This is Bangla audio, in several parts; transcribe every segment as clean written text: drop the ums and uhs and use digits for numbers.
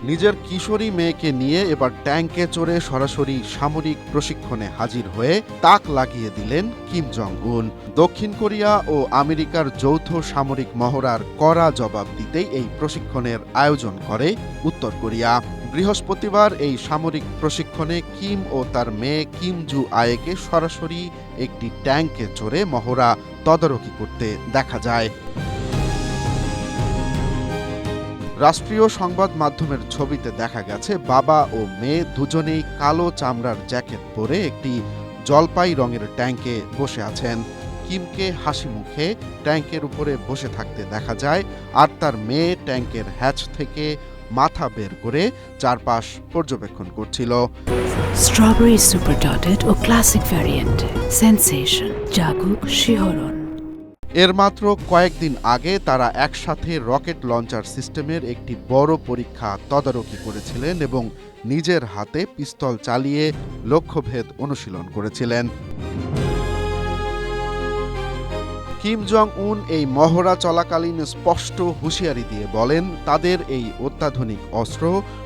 নিজের কিশোরী মেয়েকে নিয়ে এবার ট্যাঙ্কে চড়ে সরাসরি সামরিক প্রশিক্ষণে হাজির হয়ে তাক লাগিয়ে দিলেন কিম জং উন। দক্ষিণ কোরিয়া ও আমেরিকার যৌথ সামরিক মহড়ার কড়া জবাব দিতেই এই প্রশিক্ষণের আয়োজন করে উত্তর কোরিয়া। বৃহস্পতিবার এই সামরিক প্রশিক্ষণে কিম ও তার মেয়ে কিম জু আয়েকে সরাসরি একটি ট্যাঙ্কে চড়ে মহড়া তদারকি করতে দেখা যায়। রাষ্ট্রীয় সংবাদ মাধ্যমের ছবিতে দেখা গেছে বাবা ও মেয়ে দুজনেই কালো চামড়ার জ্যাকেট পরে একটি জলপাই রঙের ট্যাঙ্কে বসে আছেন। কিমকে হাসি মুখে ট্যাঙ্কের উপরে বসে থাকতে দেখা যায়, আর তার মেয়ে ট্যাঙ্কের হ্যাচ থেকে মাথা বের করে চারপাশ পর্যবেক্ষণ করছিল। স্ট্রবেরি সুপার ডটেড ও ক্লাসিক ভ্যারিয়েন্টে সেন্সেশন জাগুক শিহরণ। এর মাত্র কয়েকদিন আগে তারা একসাথে রকেট লঞ্চার সিস্টেমের একটি বড় পরীক্ষা তদারকি করেছিলেন এবং নিজের হাতে পিস্তল চালিয়ে লক্ষ্যভেদ অনুশীলন করেছিলেন। কিম জং উন এই মহড়া চলাকালীন স্পষ্ট হুঁশিয়ারি দিয়ে বলেন, তাদের এই অত্যাধুনিক অস্ত্র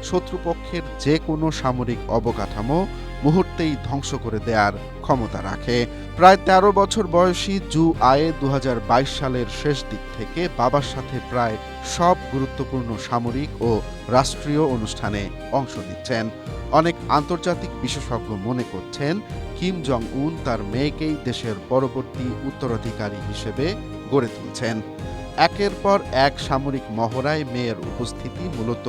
শত্রুপক্ষের যে কোনো সামরিক অবকাঠামো মুহূর্তেই ধ্বংস করে দেওয়ার ক্ষমতা রাখে। প্রায় ১৩ বছর বয়সী জু আয়ে ২০২২ সালের শেষ দিক থেকে বাবার সাথে প্রায় সব গুরুত্বপূর্ণ সামরিক ও রাষ্ট্রীয় অনুষ্ঠানে অংশ নিচ্ছেন। অনেক আন্তর্জাতিক বিশেষজ্ঞ মনে করছেন, কিম জং উন তার মেয়েকেই দেশের পরবর্তী উত্তরাধিকারী হিসেবে গড়ে তুলছেন। একের পর এক সামরিক মহড়ায় মেয়ের উপস্থিতি মূলত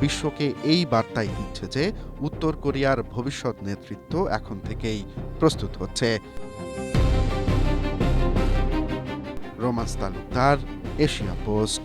বিশ্বকে এই বার্তাই দিচ্ছে যে উত্তর কোরিয়ার ভবিষ্যৎ নেতৃত্ব এখন থেকেই প্রস্তুত হচ্ছে। Romance Talukdar, Asia post.